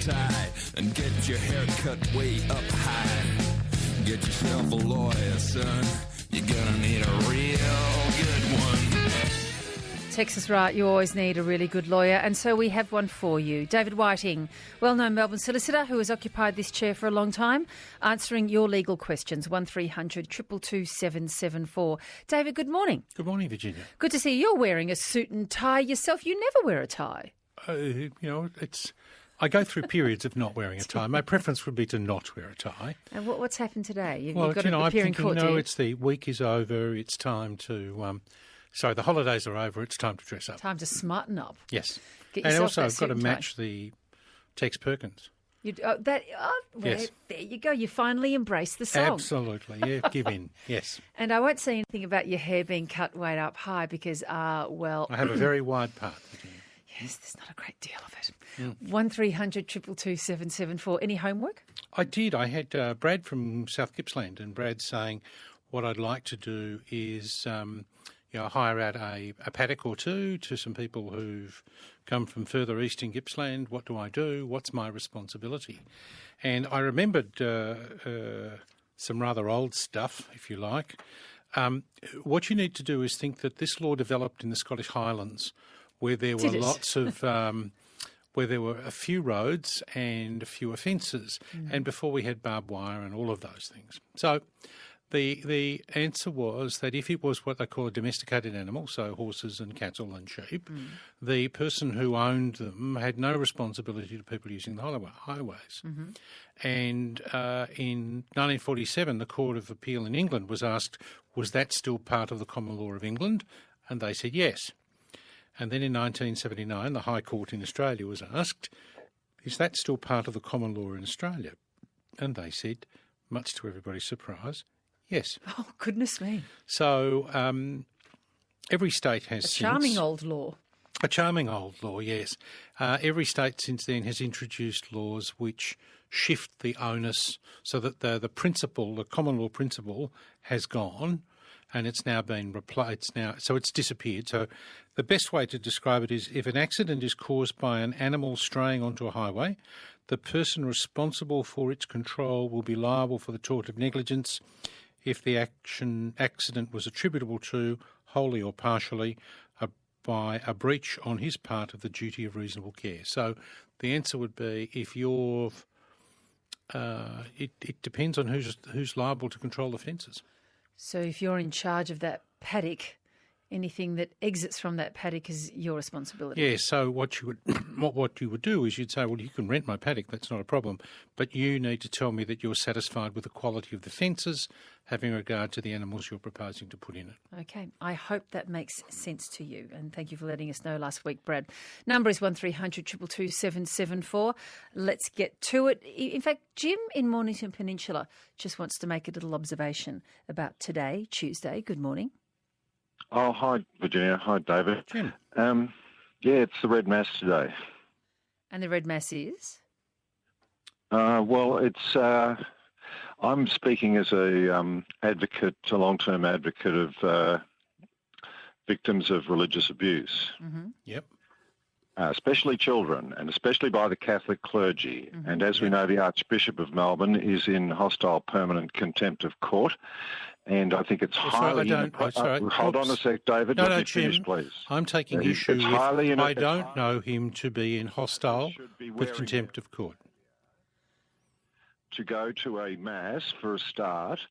tie and get your hair cut way up high. Get yourself a lawyer, son. You're gonna need a real good one. Texas right, you always need a really good lawyer, and so we have one for you. David Whiting, well-known Melbourne solicitor who has occupied this chair for a long time, answering your legal questions. 1300 222 774. David, good morning. Good morning, Virginia. Good to see you. You're wearing a suit and tie yourself. You never wear a tie. I go through periods of not wearing a tie. My preference would be to not wear a tie. And what's happened today? You've Well, got to appear in court, it's the week is over. It's time to... the holidays are over. It's time to dress up. Time to smarten up. Yes. Get And yourself also, that I've got suit to and tie. match the Tex Perkins. Yes. There you go. You finally embraced the song. Absolutely. Yeah, give in. Yes. And I won't say anything about your hair being cut way up high because, I have a very wide path, Virginia. yes, there's not a great deal of it. 1300 222 774. Any homework? I did. I had Brad from South Gippsland, and Brad's saying what I'd like to do is hire out a paddock or two to some people who've come from further east in Gippsland. What do I do? What's my responsibility? And I remembered some rather old stuff, if you like. What you need to do is think that this law developed in the Scottish Highlands, where there were lots of... where there were a few roads and a few offences, and before we had barbed wire and all of those things. So the answer was that if it was what they call a domesticated animal, so horses and cattle and sheep, the person who owned them had no responsibility to people using the highways. And in 1947, the Court of Appeal in England was asked, was that still part of the common law of England? And they said yes. And then in 1979, the High Court in Australia was asked, is that still part of the common law in Australia? And they said, much to everybody's surprise, yes. Oh, goodness me. So every state has A charming old law. A charming old law, yes. Every state since then has introduced laws which shift the onus so that the principle, the common law principle, has gone. And it's now been replaced so it's disappeared. So the best way to describe it is if an accident is caused by an animal straying onto a highway, the person responsible for its control will be liable for the tort of negligence if the accident was attributable to, wholly or partially, by a breach on his part of the duty of reasonable care. So the answer would be if it depends on who's liable to control the fences. So if you're in charge of that paddock, anything that exits from that paddock is your responsibility. Yeah, so what you would do is you'd say, well, you can rent my paddock, that's not a problem, but you need to tell me that you're satisfied with the quality of the fences, having regard to the animals you're proposing to put in it. Okay, I hope that makes sense to you, and thank you for letting us know last week, Brad. Number is 1300 222 774. Let's get to it. In fact, Jim in Mornington Peninsula just wants to make a little observation about today, Tuesday. Good morning. Oh, hi, Virginia. Hi, David. Jim. It's the Red Mass today. And the Red Mass is? I'm speaking as a long-term advocate of victims of religious abuse. Mm-hmm. Yep. Especially children, and especially by the Catholic clergy. Mm-hmm. And as we know, the Archbishop of Melbourne is in hostile permanent contempt of court. And I think it's highly... Hold on a sec, David. No, Jim, finish, please. I'm taking issue with... I don't know him to be in hostile with contempt of court. To go to a mass for a start.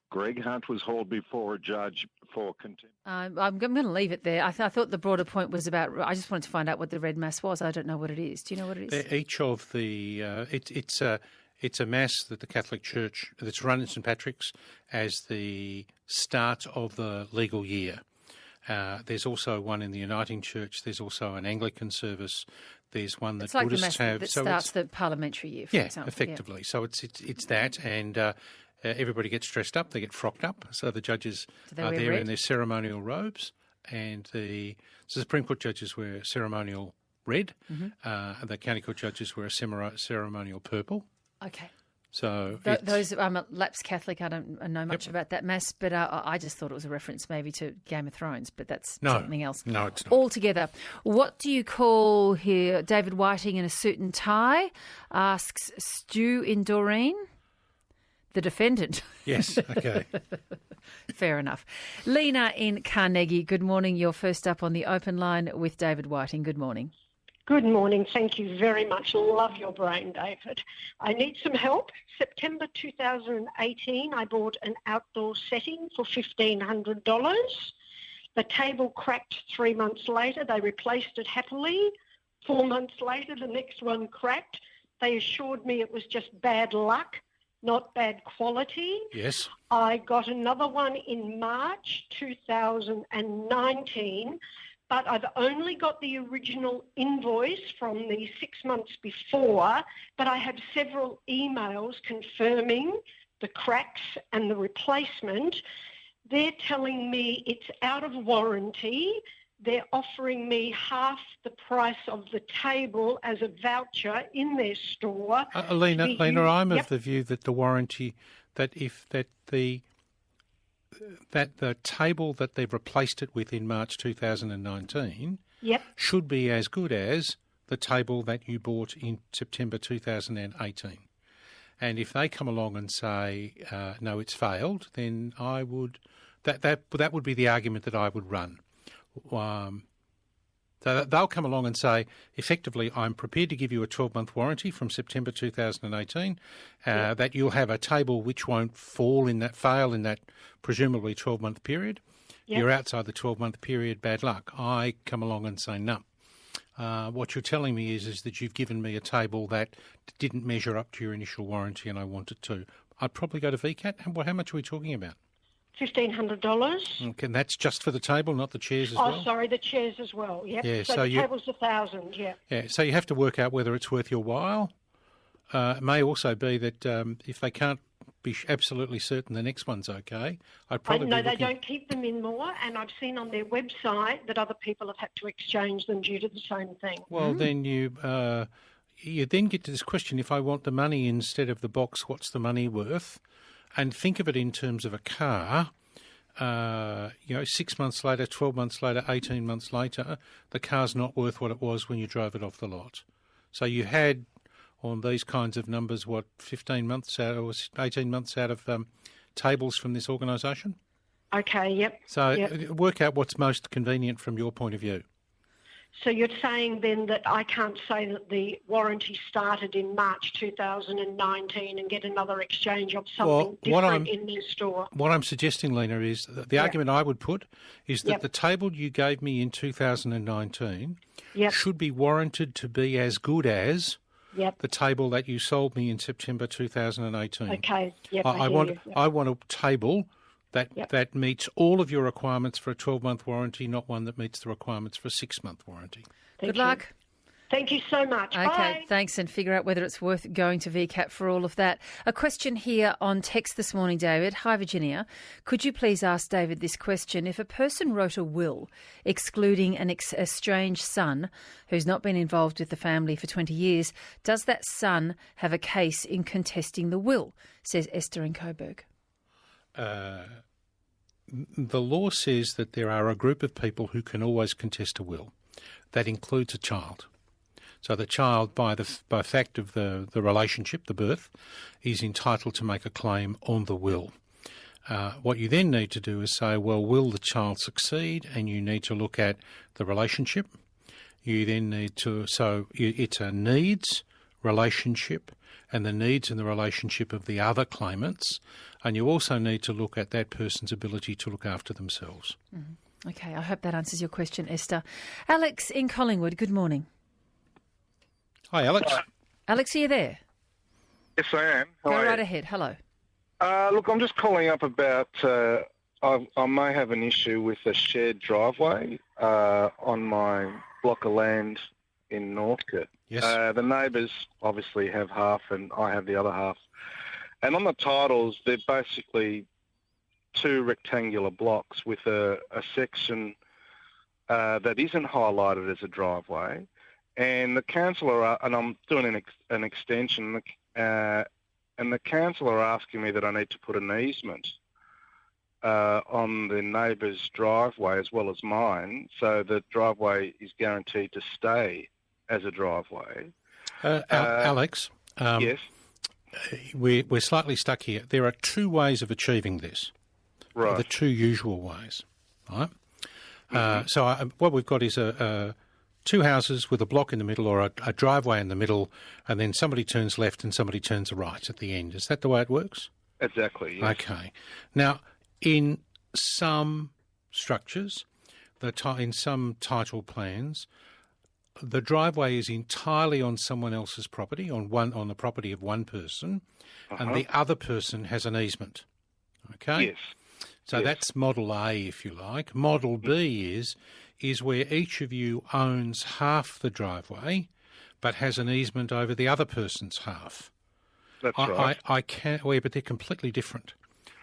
Greg Hunt was hauled before a judge for contempt. I'm going to leave it there. I thought the broader point was about... I just wanted to find out what the Red Mass was. I don't know what it is. Do you know what it is? Each of the... It's a mass that the Catholic Church, that's run in St Patrick's as the start of the legal year. There's also one in the Uniting Church. There's also an Anglican service. There's one that Buddhists have. That starts the parliamentary year, for example. Effectively. Yeah. So it's that, and everybody gets dressed up. They get frocked up. So the judges are there in their ceremonial robes, and the Supreme Court judges wear ceremonial red. Mm-hmm. The County Court judges wear a ceremonial purple. Okay. So I'm a lapsed Catholic. I don't know much about that mass, but I just thought it was a reference maybe to Game of Thrones, but that's something else. No, it's not. Altogether, what do you call here? David Whiting in a suit and tie asks Stu in Doreen, the defendant. Yes, okay. Fair enough. Lena in Carnegie, good morning. You're first up on the open line with David Whiting. Good morning. Good morning. Thank you very much. Love your brain, David. I need some help. September 2018, I bought an outdoor setting for $1,500. The table cracked 3 months later. They replaced it happily. 4 months later, the next one cracked. They assured me it was just bad luck, not bad quality. Yes. I got another one in March 2019. But I've only got the original invoice from the 6 months before, but I have several emails confirming the cracks and the replacement. They're telling me it's out of warranty. They're offering me half the price of the table as a voucher in their store. Lena, I'm of the view that the warranty, that the table that they've replaced it with in March 2019 should be as good as the table that you bought in September 2018. And if they come along and say, no, it's failed, then I would that would be the argument that I would run. So they'll come along and say, effectively, I'm prepared to give you a 12-month warranty from September 2018, that you'll have a table which won't fail in that presumably 12-month period. Yep. You're outside the 12-month period, bad luck. I come along and say, no. What you're telling me is that you've given me a table that didn't measure up to your initial warranty and I want it to. I'd probably go to VCAT. How much are we talking about? $1,500. Okay, and that's just for the table, not the chairs as well? Oh, sorry, the chairs as well, yep. Yeah, so the table's $1,000, yeah. Yeah, so you have to work out whether it's worth your while. It may also be that if they can't be absolutely certain the next one's okay, I'd probably No, they don't keep them in more, and I've seen on their website that other people have had to exchange them due to the same thing. Well, then you then get to this question, if I want the money instead of the box, what's the money worth? And think of it in terms of a car. 6 months later, 12 months later, 18 months later, the car's not worth what it was when you drove it off the lot. So you had, on these kinds of numbers, 15 months out or 18 months out of tables from this organisation? Okay, yep. So work out what's most convenient from your point of view. So you're saying then that I can't say that the warranty started in March 2019 and get another exchange of something different in their store? What I'm suggesting, Lena, is that the argument I would put is that the table you gave me in 2019 should be warranted to be as good as the table that you sold me in September 2018. Okay, yep, I want a table that meets all of your requirements for a 12-month warranty, not one that meets the requirements for a 6-month warranty. Good luck. Thank you so much. Okay, Bye. Thanks, and figure out whether it's worth going to VCAT for all of that. A question here on text this morning, David. Hi, Virginia. Could you please ask David this question? If a person wrote a will excluding an estranged son who's not been involved with the family for 20 years, does that son have a case in contesting the will, says Esther in Coburg? The law says that there are a group of people who can always contest a will. That includes a child. So the child, by fact of the relationship, the birth, is entitled to make a claim on the will. What you then need to do is say, well, will the child succeed? And you need to look at the relationship. You then need to, so it's a needs relationship and the needs and the relationship of the other claimants. And you also need to look at that person's ability to look after themselves. Mm-hmm. Okay, I hope that answers your question, Esther. Alex in Collingwood, good morning. Hi, Alex. Alex, are you there? Yes, I am. Go right ahead. Hello. Look, I'm just calling up about I may have an issue with a shared driveway on my block of land in Northcote. Yes. The neighbours obviously have half and I have the other half. And on the titles, they're basically two rectangular blocks with a section that isn't highlighted as a driveway. And the council and I'm doing an extension, and the council are asking me that I need to put an easement on the neighbour's driveway as well as mine, so the driveway is guaranteed to stay as a driveway. Alex, yes. We're slightly stuck here. There are two ways of achieving this. Right. The two usual ways, right? What we've got is two houses with a block in the middle, or a driveway in the middle, and then somebody turns left and somebody turns right at the end. Is that the way it works? Exactly, yes. Okay. Now, in some structures, in some title plans, the driveway is entirely on someone else's property, on the property of one person, and the other person has an easement. Okay? Yes. So that's Model A, if you like. Model B is where each of you owns half the driveway, but has an easement over the other person's half. That's right. But they're completely different.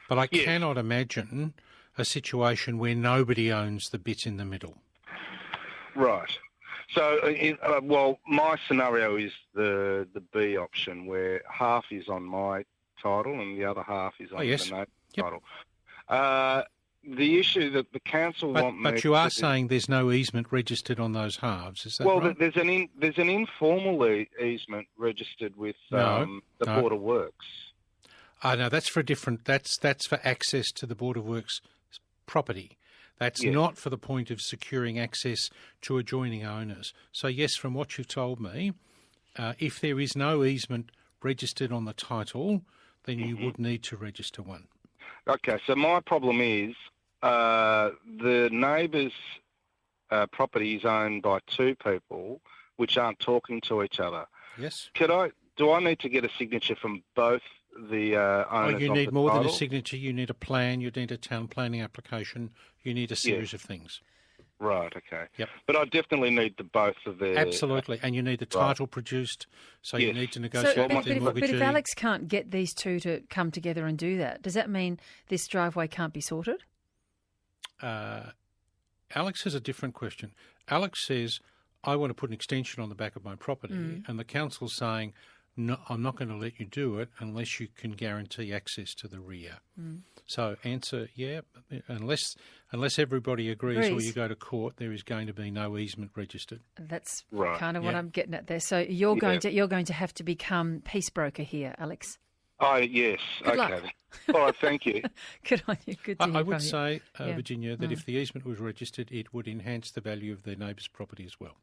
But I cannot imagine a situation where nobody owns the bit in the middle. Right. So, my scenario is the B option, where half is on my title and the other half is on the neighbour's title. The issue that the council want me... But you are saying there's no easement registered on those halves, is that right? Well, there's an informal easement registered with the Board of Works. No, that's for that's for access to the Board of Works property. That's not for the point of securing access to adjoining owners. So yes, from what you've told me, if there is no easement registered on the title, then you would need to register one. Okay, so my problem is the neighbour's property is owned by two people which aren't talking to each other. Yes. Do I need to get a signature from both the owners? You need more than a signature. You need a plan. You need a town planning application. You need a series of things. Right, okay. Yep. But I definitely need both of their... Absolutely, and you need the title produced, so you need to negotiate with the mortgagee. But if Alex can't get these two to come together and do that, does that mean this driveway can't be sorted? Alex has a different question. Alex says, I want to put an extension on the back of my property, and the council's saying, no, I'm not going to let you do it unless you can guarantee access to the rear. So answer, unless everybody agrees or you go to court, there is going to be no easement registered. That's kind of what I'm getting at there. So you're going to have to become peace broker here, Alex. Oh, yes. Good luck. All right, thank you. Good on you. Good to hear I would from you. say, Virginia, that if the easement was registered, it would enhance the value of the neighbour's property as well.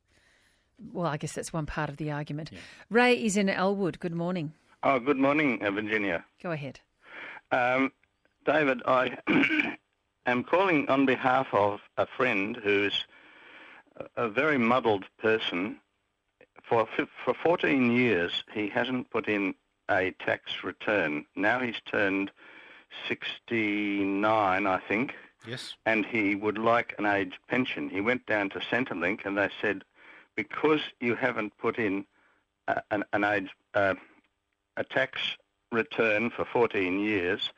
Well, I guess that's one part of the argument. Yeah. Ray is in Elwood. Good morning. Oh, good morning, Virginia. Go ahead. David, I am calling on behalf of a friend who's a very muddled person. For 14 years, he hasn't put in a tax return. Now he's turned 69, I think. Yes. And he would like an age pension. He went down to Centrelink and they said, because you haven't put in a tax return for 14 years,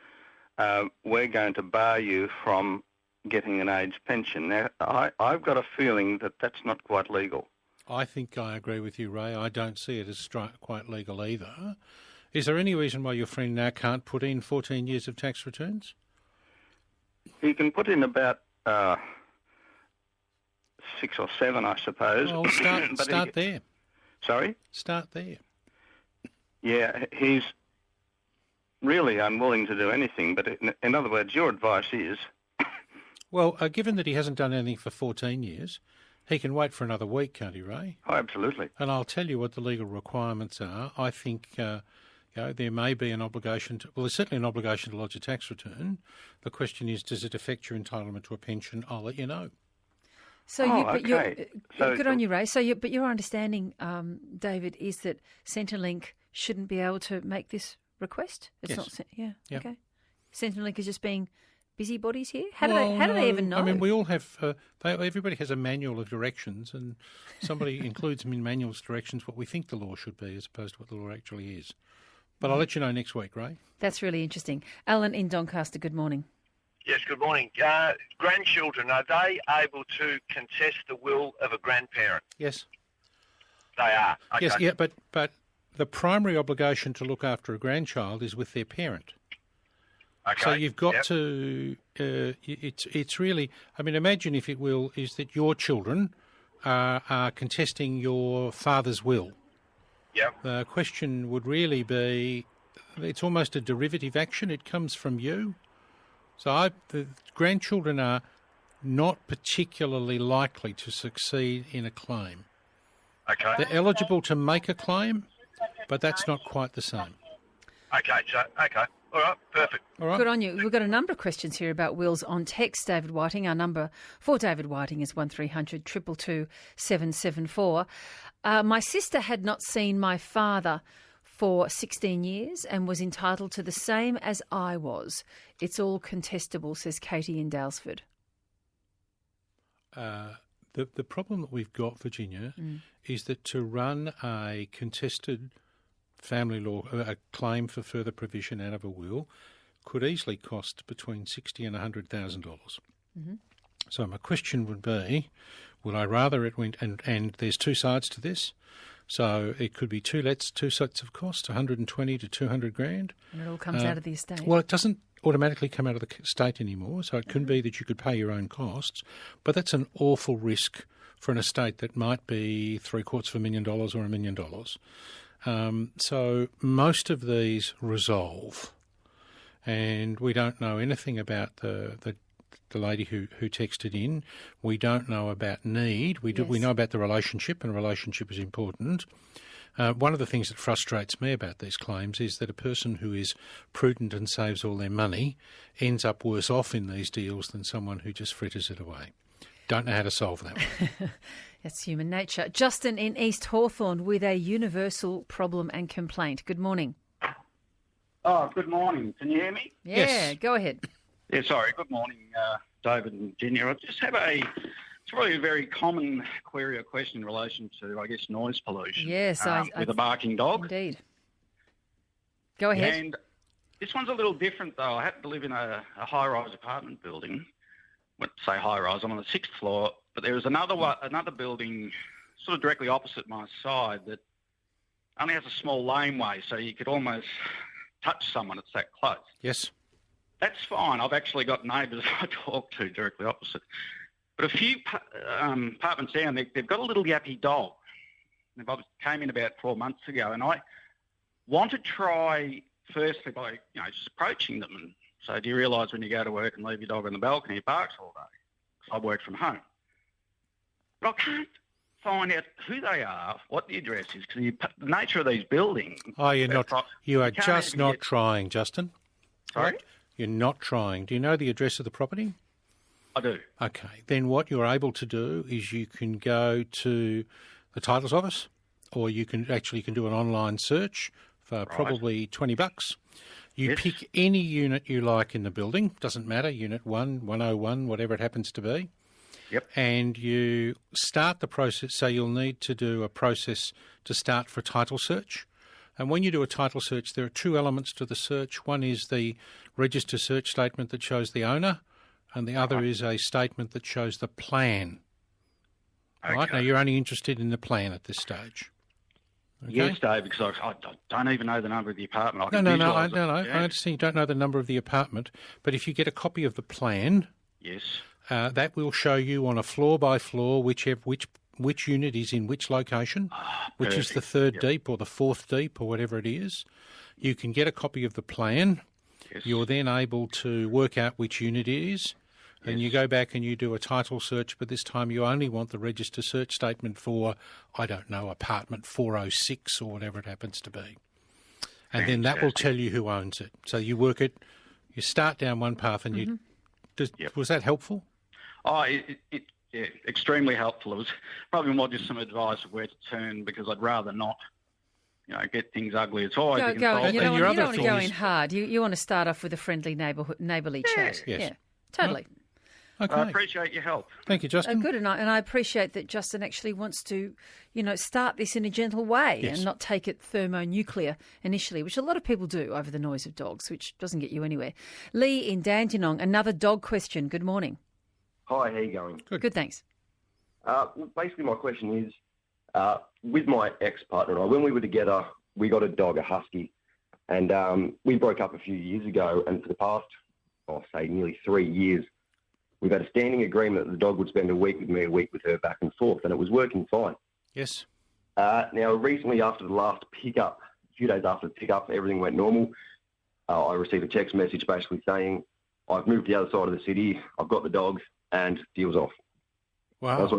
we're going to bar you from getting an age pension. Now, I've got a feeling that that's not quite legal. I think I agree with you, Ray. I don't see it as quite legal either. Is there any reason why your friend now can't put in 14 years of tax returns? He can put in about 6 or 7, I suppose. Well, start there. Sorry? Start there. Yeah, he's really unwilling to do anything, but in other words, your advice is... Well, given that he hasn't done anything for 14 years, he can wait for another week, can't he, Ray? Oh, absolutely. And I'll tell you what the legal requirements are. I think there may be an obligation to... Well, there's certainly an obligation to lodge a tax return. The question is, does it affect your entitlement to a pension? I'll let you know. So, good on you, Ray. So, but your understanding, David, is that Centrelink shouldn't be able to make this request? It's not. Yeah. Okay. Centrelink is just being busybodies here. How do they even know? I mean, we all have. Everybody has a manual of directions, and somebody includes in manual's directions what we think the law should be, as opposed to what the law actually is. But I'll let you know next week, Ray. That's really interesting. Alan in Doncaster. Good morning. Yes, good morning. Grandchildren, are they able to contest the will of a grandparent? Yes. They are? Okay. Yes, yeah, but the primary obligation to look after a grandchild is with their parent. Okay. So you've got to. It's really. I mean, imagine if it will is that your children are contesting your father's will. Yep. The question would really be, it's almost a derivative action. It comes from you. So the grandchildren are not particularly likely to succeed in a claim. Okay. They're eligible to make a claim, but that's not quite the same. Okay. So, okay. All right. Perfect. All right. Good on you. We've got a number of questions here about wills on text, David Whiting. Our number for David Whiting is 1300 222 774. My sister had not seen my father for 16 years and was entitled to the same as I was. It's all contestable, says Katie in Dalesford. The problem that we've got, Virginia, is that to run a contested family law, a claim for further provision out of a will, could easily cost between $60,000 and $100,000. Mm-hmm. So my question would be, would I rather it went, and there's two sides to this, so it could be two sets of cost, 120 to 200 grand. And it all comes out of the estate. Well, it doesn't automatically come out of the state anymore, so it could be that you could pay your own costs, but that's an awful risk for an estate that might be $750,000 or $1 million. So most of these resolve, and we don't know anything about the lady who texted in. We don't know about need. We know about the relationship, and a relationship is important. One of the things that frustrates me about these claims is that a person who is prudent and saves all their money ends up worse off in these deals than someone who just fritters it away. Don't know how to solve that one. That's human nature. Justin in East Hawthorn with a universal problem and complaint. Good morning. Oh, good morning. Can you hear me? Yeah, Yes. Go ahead. Yeah, sorry. Good morning, David and Virginia. I just have it's probably a very common query or question in relation to, I guess, noise pollution. Yes, with a barking dog. Indeed. Go ahead. And this one's a little different, though. I happen to live in a high-rise apartment building. When I say high-rise, I'm on the 6th floor, but there is another building sort of directly opposite my side that only has a small laneway, so you could almost touch someone. It's that close. Yes. That's fine. I've actually got neighbours I talk to directly opposite. But a few apartments down, they've got a little yappy dog. They came in about 4 months ago, and I want to try firstly by just approaching them and say, do you realise when you go to work and leave your dog on the balcony, it barks all day? 'Cause I work from home. But I can't find out who they are, what the address is, because the nature of these buildings... Oh, you are just not trying, Justin. Sorry? Right? You're not trying. Do you know the address of the property? I do. Okay. Then what you're able to do is you can go to the titles office, or you can do an online search for probably $20. You pick any unit you like in the building. Doesn't matter, Unit 1, 101, whatever it happens to be. Yep. And you start the process. So you'll need to do a process to start for a title search. And when you do a title search, there are two elements to the search. One is the register search statement that shows the owner, and the other is a statement that shows the plan. Okay. Right? Now, you're only interested in the plan at this stage. Okay? Yes, Dave, because I don't even know the number of the apartment. No. I Yeah. understand you don't know the number of the apartment, but if you get a copy of the plan, Yes. that will show you on a floor by floor which unit is in which location, which is the third deep or the fourth deep or whatever it is. You can get a copy of the plan. Yes. You're then able to work out which unit it is. And you go back and you do a title search, but this time you only want the register search statement for, I don't know, apartment 406 or whatever it happens to be. And then that will tell you who owns it. So you work it, you start down one path and was that helpful? Oh, yeah, extremely helpful. It was probably more just some advice of where to turn, because I'd rather not, get things ugly. It's always You don't want to go in hard. You want to start off with a friendly neighbourly chat. Yes. Yeah, totally. Okay. I appreciate your help. Thank you, Justin. Good, and I appreciate that Justin actually wants to, start this in a gentle way and not take it thermonuclear initially, which a lot of people do over the noise of dogs, which doesn't get you anywhere. Lee in Dandenong, another dog question. Good morning. Hi, how you going? Good, thanks. Basically, my question is, with my ex-partner and I, when we were together, we got a dog, a husky, and we broke up a few years ago. And for the past, say, nearly 3 years, we've had a standing agreement that the dog would spend a week with me, a week with her, back and forth, and it was working fine. Yes. Now, recently, after the last pickup, a few days after the pickup, everything went normal. I received a text message basically saying, I've moved to the other side of the city, I've got the dog, and deal's off. Wow. I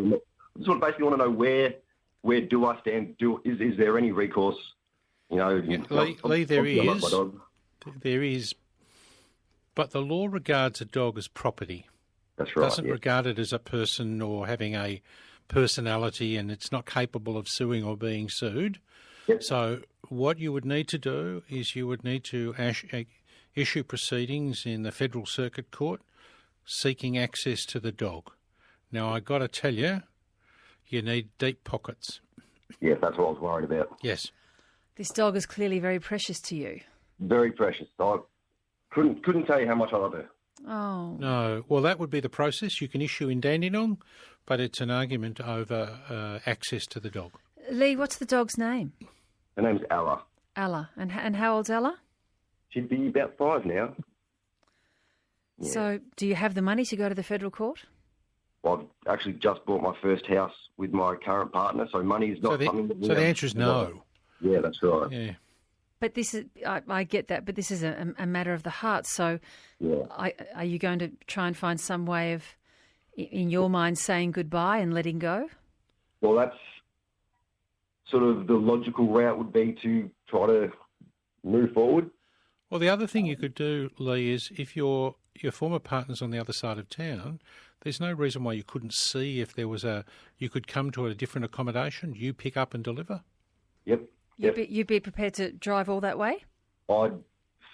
just basically want to know where do I stand? Is there any recourse? You know, Lee, there is. There is. But the law regards a dog as property. That's right. Doesn't regard it as a person or having a personality, and it's not capable of suing or being sued. Yep. So what you would need to do is you would need to issue proceedings in the Federal Circuit Court seeking access to the dog. Now, I got to tell you, you need deep pockets. Yes, that's what I was worried about. Yes. This dog is clearly very precious to you. Very precious. I couldn't tell you how much I love her. Oh. No. Well, that would be the process. You can issue in Dandenong, but it's an argument over access to the dog. Lee, what's the dog's name? Her name's Ella. Ella. And how old's Ella? She'd be about 5 now. Yeah. So do you have the money to go to the federal court? Well, I've actually just bought my first house with my current partner, so money is not something that we So the have. answer is no. Yeah, that's right. Yeah. But this is, I get that, but this is a matter of the heart. So Yeah. are you going to try and find some way of, in your mind, saying goodbye and letting go? Well, that's sort of the logical route would be to try to move forward. Well, the other thing you could do, Lee, is if your former partner's on the other side of town, there's no reason why you couldn't see if there was you could come to a different accommodation, you pick up and deliver. Yep. You'd be prepared to drive all that way? I'd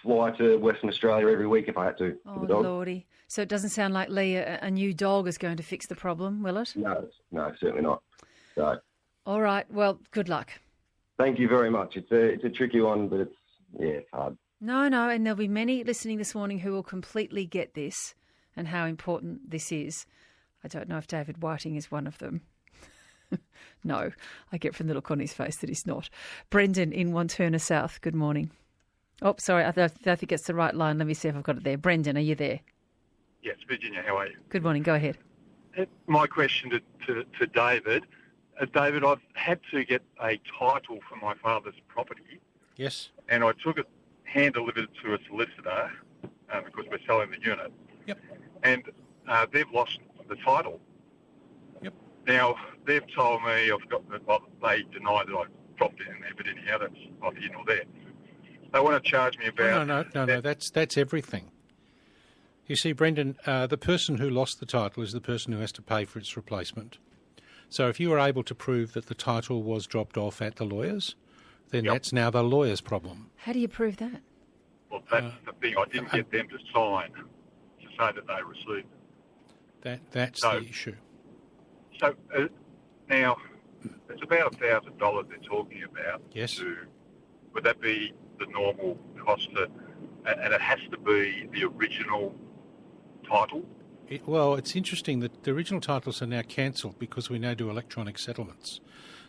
fly to Western Australia every week if I had to. Oh, for the dog. Lordy. So it doesn't sound like, Lee, a new dog is going to fix the problem, will it? No, certainly not. So, all right. Well, good luck. thank you very much. It's a tricky one, but it's hard. No, and there'll be many listening this morning who will completely get this and how important this is. I don't know if David Whiting is one of them. No, I get from the look on his face that he's not. Brendan in Wanturna South, good morning. Oh, sorry, I don't think it's the right line. Let me see if I've got it there. Brendan, are you there? Yes, Virginia, how are you? Good morning, go ahead. My question to David. David, I've had to get a title for my father's property. Yes. And I took it hand-delivered to a solicitor because we're selling the unit. Yep. And they've lost the title. Yep. Now, they've told me they deny that I dropped it in there, but anyhow, that's neither here nor there. They want to charge me about... No, that's everything. You see, Brendan, the person who lost the title is the person who has to pay for its replacement. So if you were able to prove that the title was dropped off at the lawyers, then that's now the lawyer's problem. How do you prove that? Well, that's the thing. I didn't get them to sign to say that they received it. That's the issue. So now, it's about $1,000 they're talking about. Yes. Would that be the normal cost? And it has to be the original title? Well, it's interesting that the original titles are now cancelled because we now do electronic settlements.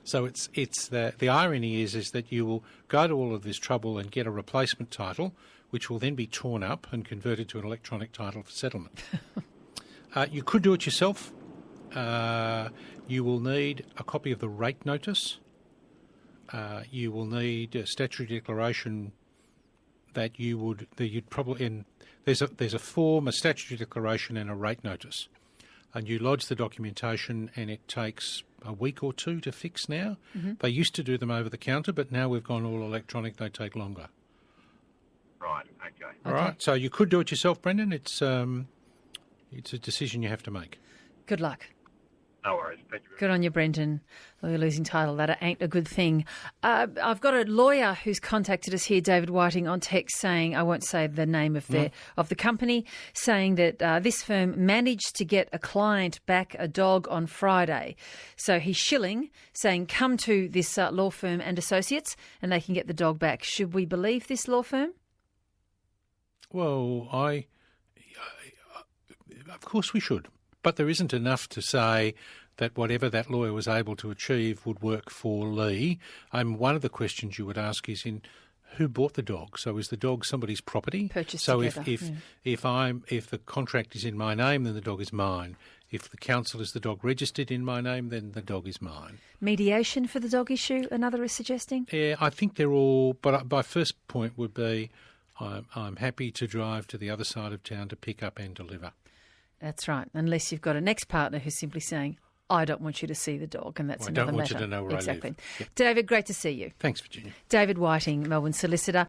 So it's the irony is that you will go to all of this trouble and get a replacement title, which will then be torn up and converted to an electronic title for settlement. You could do it yourself. You will need a copy of the rate notice. You will need a statutory declaration that you'd probably there's a form, a statutory declaration, and a rate notice, and you lodge the documentation, and it takes a week or two to fix now. Mm-hmm. They used to do them over the counter, but now we've gone all electronic. They take longer. Right. Okay. All right. So you could do it yourself, Brendan. It's a decision you have to make. Good luck. No worries. Thank you very much. Good on you, Brendan. Lawyer losing title, that ain't a good thing. I've got a lawyer who's contacted us here, David Whiting, on text saying, I won't say the name of the company, saying that this firm managed to get a client back a dog on Friday. So he's shilling, saying, come to this law firm and associates and they can get the dog back. Should we believe this law firm? Well, of course we should. But there isn't enough to say that whatever that lawyer was able to achieve would work for Lee. One of the questions you would ask is who bought the dog? So is the dog somebody's property? Purchased so together. if the contract is in my name, then the dog is mine. If the council is the dog registered in my name, then the dog is mine. Mediation for the dog issue, another is suggesting? Yeah, I think they're all... But my first point would be I'm happy to drive to the other side of town to pick up and deliver. That's right, unless you've got an ex-partner who's simply saying, I don't want you to see the dog, and that's another matter. I don't want you to know where exactly. I live. Yep. David, great to see you. Thanks, Virginia. David Whiting, Melbourne solicitor.